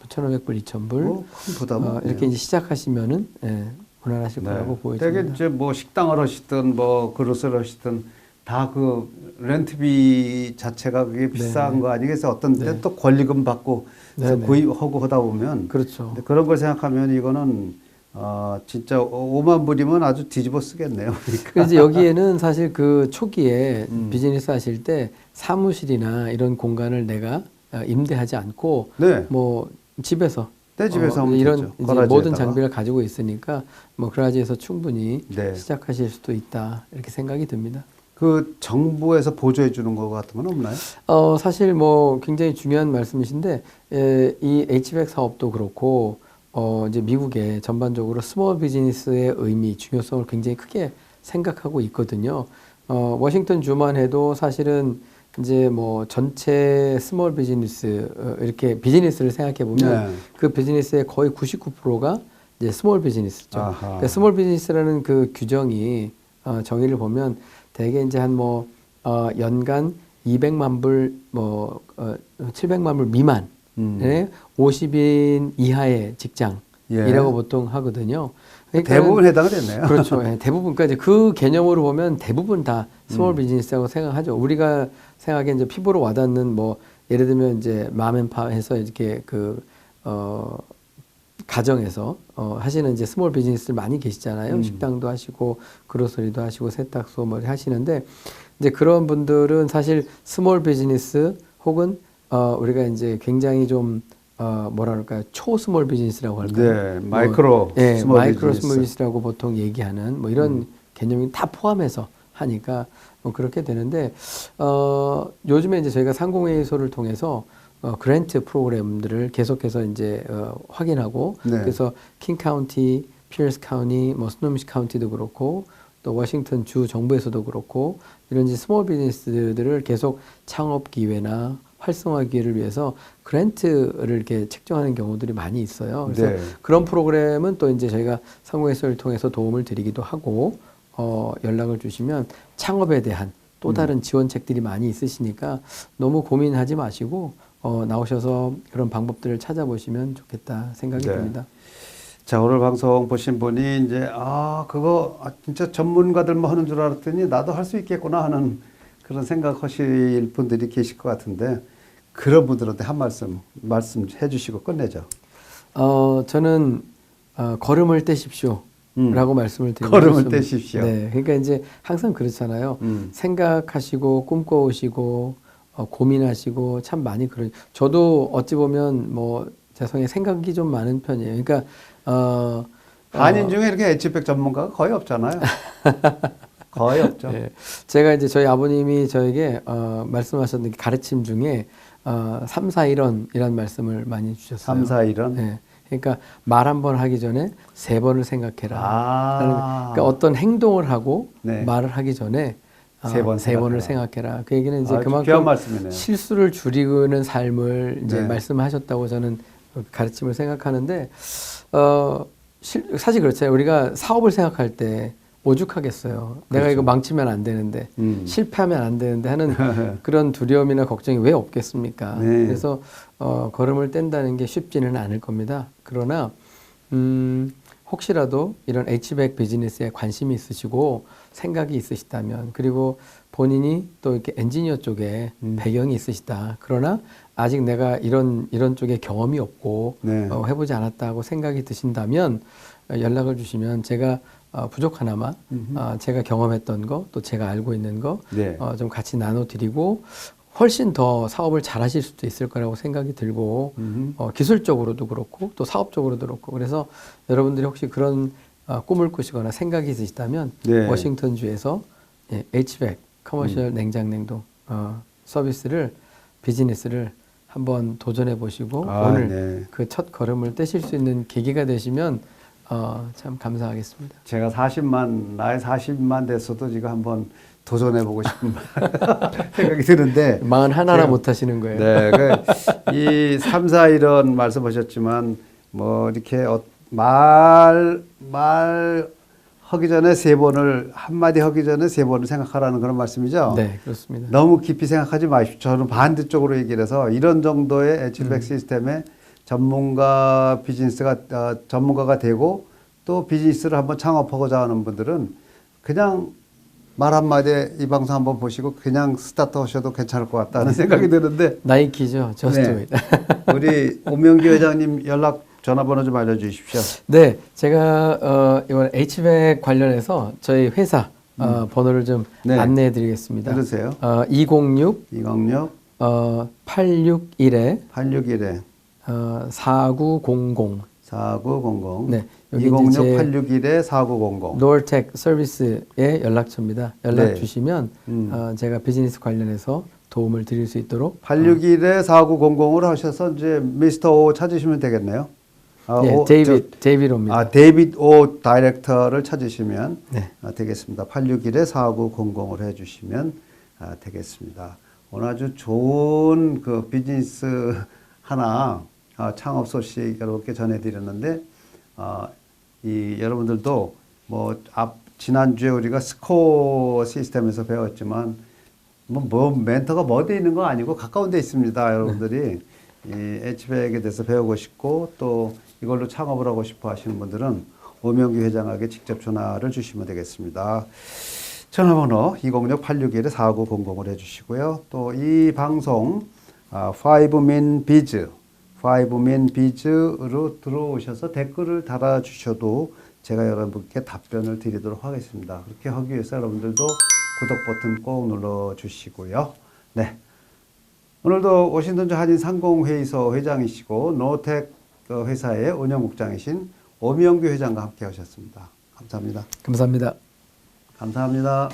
Speaker 2: 1,500불, 2,000불
Speaker 1: 큰 부담은
Speaker 2: 이렇게 이제 시작하시면은 무난하실 거라고
Speaker 1: 되게
Speaker 2: 보여집니다.
Speaker 1: 이제 뭐 식당을 하시든 뭐 그릇을 하시든 다 그 렌트비 자체가 그게 비싼 거 아니겠어요? 어떤 때
Speaker 2: 네.
Speaker 1: 또 권리금 받고 그래서
Speaker 2: 네네.
Speaker 1: 구입하고 하다 보면
Speaker 2: 그렇죠.
Speaker 1: 근데 그런 걸 생각하면 이거는 진짜 5만 불이면 아주 뒤집어 쓰겠네요. 그러니까.
Speaker 2: 그래서 이제 여기에는 사실 그 초기에
Speaker 1: 음.
Speaker 2: 비즈니스 하실 때 사무실이나 이런 공간을 내가 임대하지 않고
Speaker 1: 네.
Speaker 2: 뭐 집에서
Speaker 1: 내 집에서 하면
Speaker 2: 이런
Speaker 1: 되죠.
Speaker 2: 이제
Speaker 1: 거라지에다가.
Speaker 2: 모든 장비를 가지고 있으니까 뭐 그라지에서 충분히
Speaker 1: 네.
Speaker 2: 시작하실 수도 있다 이렇게 생각이 듭니다.
Speaker 1: 그 정부에서 보조해 주는 거 같은 건 없나요?
Speaker 2: 사실 뭐 굉장히 중요한 말씀이신데 이 HVAC 사업도 그렇고 이제 미국에 전반적으로 스몰 비즈니스의 의미, 중요성을 굉장히 크게 생각하고 있거든요. 워싱턴 주만 해도 사실은 이제 뭐 전체 스몰 비즈니스 이렇게 비즈니스를 생각해 보면
Speaker 1: 네.
Speaker 2: 그 비즈니스의 거의 99%가 이제 스몰 비즈니스죠.
Speaker 1: 아하.
Speaker 2: 그러니까 스몰 비즈니스라는 그 규정이 정의를 보면 대개 이제 한 뭐 연간 200만 불, 뭐 700만 불 미만의 50인 이하의 직장이라고 보통 하거든요. 그러니까
Speaker 1: 대부분 해당이 됐네요.
Speaker 2: 그렇죠. 예, 대부분까지 그 개념으로 보면 대부분 다 스몰 비즈니스라고 생각하죠. 우리가 생각에 이제 피부로 와닿는 뭐 예를 들면 이제 맘앤팝해서 이렇게 그 가정에서 하시는 이제 스몰 비즈니스를 많이 계시잖아요. 식당도 하시고 그로서리도 하시고 세탁소 뭐 하시는데 이제 그런 분들은 사실 스몰 비즈니스 혹은 우리가 이제 굉장히 좀 뭐라 그럴까요? 초 스몰 비즈니스라고 할까요?
Speaker 1: 네, 마이크로 스몰
Speaker 2: 마이크로
Speaker 1: 비즈니스.
Speaker 2: 스몰 비즈니스라고 보통 얘기하는 뭐 이런 개념이 다 포함해서 하니까 뭐 그렇게 되는데 요즘에 이제 저희가 상공회의소를 통해서 그랜트 프로그램들을 계속해서 이제 확인하고
Speaker 1: 네.
Speaker 2: 그래서 킹 카운티, 피어스 카운티, 뭐 스노미시 카운티도 그렇고 또 워싱턴 주 정부에서도 그렇고 이런 이제 스몰 비즈니스들을 계속 창업 기회나 활성화 기회를 위해서 그랜트를 이렇게 책정하는 경우들이 많이 있어요. 그래서
Speaker 1: 네.
Speaker 2: 그런 프로그램은 또 이제 저희가 상공회의소를 통해서 도움을 드리기도 하고 연락을 주시면 창업에 대한 또 다른 지원책들이 많이 있으시니까 너무 고민하지 마시고 나오셔서 그런 방법들을 찾아보시면 좋겠다 생각이
Speaker 1: 네.
Speaker 2: 듭니다.
Speaker 1: 자, 오늘 방송 보신 분이 이제 그거 진짜 전문가들만 하는 줄 알았더니 나도 할 수 있겠구나 하는 그런 생각하실 분들이 계실 것 같은데 그런 분들한테 한 말씀 해주시고 끝내죠.
Speaker 2: 저는 걸음을 떼십시오. 라고 말씀을 드리고
Speaker 1: 걸음을
Speaker 2: 싶습니다.
Speaker 1: 떼십시오.
Speaker 2: 네, 그러니까 이제 항상 그렇잖아요. 생각하시고 꿈꿔오시고 고민하시고 참 많이 그러. 저도 어찌 보면 뭐 제 성에 생각이 좀 많은 편이에요. 그러니까
Speaker 1: 한인 중에 이렇게 HVAC 전문가가 거의 없잖아요. 거의 없죠.
Speaker 2: 네, 제가 이제 저희 아버님이 저에게 말씀하셨던 게 가르침 중에 3, 4, 1원이라는 말씀을 많이 주셨어요.
Speaker 1: 3, 4, 1원?
Speaker 2: 네. 그러니까 말 한 번 하기 전에 3번을 생각해라. 그러니까 어떤 행동을 하고
Speaker 1: 네.
Speaker 2: 말을 하기 전에
Speaker 1: 세 번
Speaker 2: 세 번을
Speaker 1: 생각해라.
Speaker 2: 생각해라. 그 얘기는 이제
Speaker 1: 아주
Speaker 2: 그만큼
Speaker 1: 귀한 말씀이네요.
Speaker 2: 실수를 줄이는 삶을 이제
Speaker 1: 네.
Speaker 2: 말씀하셨다고 저는 가르침을 생각하는데 사실 그렇잖아요. 우리가 사업을 생각할 때 오죽하겠어요. 내가
Speaker 1: 그렇죠.
Speaker 2: 이거 망치면 안 되는데 실패하면 안 되는데 하는 그런 두려움이나 걱정이 왜 없겠습니까?
Speaker 1: 네.
Speaker 2: 그래서 걸음을 뗀다는 게 쉽지는 않을 겁니다. 그러나 혹시라도 이런 H백 비즈니스에 관심이 있으시고 생각이 있으시다면 그리고 본인이 또 이렇게 엔지니어 쪽에 배경이 있으시다. 그러나 아직 내가 이런 쪽에 경험이 없고
Speaker 1: 네.
Speaker 2: 해보지 않았다고 생각이 드신다면 연락을 주시면 제가 부족하나마 제가 경험했던 거 또 제가 알고 있는 거
Speaker 1: 네.
Speaker 2: 좀 같이 나눠드리고 훨씬 더 사업을 잘하실 수도 있을 거라고 생각이 들고 기술적으로도 그렇고 또 사업적으로도 그렇고 그래서 여러분들이 혹시 그런 꿈을 꾸시거나 생각이 있으시다면
Speaker 1: 네.
Speaker 2: 워싱턴주에서 HVAC 커머셜 냉장냉동 서비스를 비즈니스를 한번 도전해 보시고 오늘
Speaker 1: 네.
Speaker 2: 그 첫 걸음을 떼실 수 있는 계기가 되시면 참 감사하겠습니다.
Speaker 1: 제가 나이 40만 됐어도 지금 한번 도전해보고 싶은 생각이 드는데.
Speaker 2: 41나 못 하시는 거예요.
Speaker 1: 네. 이 3, 4, 이런 말씀하셨지만, 뭐, 이렇게 말 하기 전에 세 번을, 한마디 하기 전에 세 번을 생각하라는 그런 말씀이죠?
Speaker 2: 네, 그렇습니다.
Speaker 1: 너무 깊이 생각하지 마십시오. 저는 반대쪽으로 얘기를 해서 이런 정도의 HVAC 시스템에 전문가가 되고 또 비즈니스를 한번 창업하고자 하는 분들은 그냥 말 한마디에 이 방송 한번 보시고 그냥 스타트 하셔도 괜찮을 것 같다는 생각이 드는데.
Speaker 2: 나이키죠. Just do it.
Speaker 1: 우리 오명규 회장님 전화번호 좀 알려주십시오.
Speaker 2: 네, 제가 이번 HVAC 관련해서 저희 회사 번호를 좀
Speaker 1: 네.
Speaker 2: 안내해 드리겠습니다.
Speaker 1: 들으세요.
Speaker 2: 206 861에
Speaker 1: 861에
Speaker 2: 4900
Speaker 1: 4900.
Speaker 2: 네,
Speaker 1: 206-861-4900.
Speaker 2: 노얼텍 서비스의 연락처입니다. 연락
Speaker 1: 네.
Speaker 2: 주시면 제가 비즈니스 관련해서 도움을 드릴 수 있도록
Speaker 1: 861-4900으로 하셔서 이제 미스터 오 찾으시면 되겠네요.
Speaker 2: 데이비드 옵니다.
Speaker 1: 데이비드 오 다이렉터를 찾으시면
Speaker 2: 네.
Speaker 1: 되겠습니다. 861-4900을 해주시면 되겠습니다. 오늘 아주 좋은 그 비즈니스 하나 창업 소식 여러분께 전해드렸는데 여러분들도 뭐 지난주에 우리가 스코어 시스템에서 배웠지만 뭐 멘터가 어디 있는 거 아니고 가까운 데 있습니다. 여러분들이 이 HVAC에 대해서 배우고 싶고 또 이걸로 창업을 하고 싶어 하시는 분들은 오명규 회장에게 직접 전화를 주시면 되겠습니다. 전화번호 206-861-4900을 해주시고요. 또 이 방송 5min biz로 들어오셔서 댓글을 달아주셔도 제가 여러분께 답변을 드리도록 하겠습니다. 그렇게 하기 위해서 여러분들도 구독 버튼 꼭 눌러주시고요. 네. 오늘도 워싱턴주 한인상공회의소 회장이시고 노텍 회사의 운영국장이신 오명규 회장과 함께 하셨습니다. 감사합니다.
Speaker 2: 감사합니다.
Speaker 1: 감사합니다.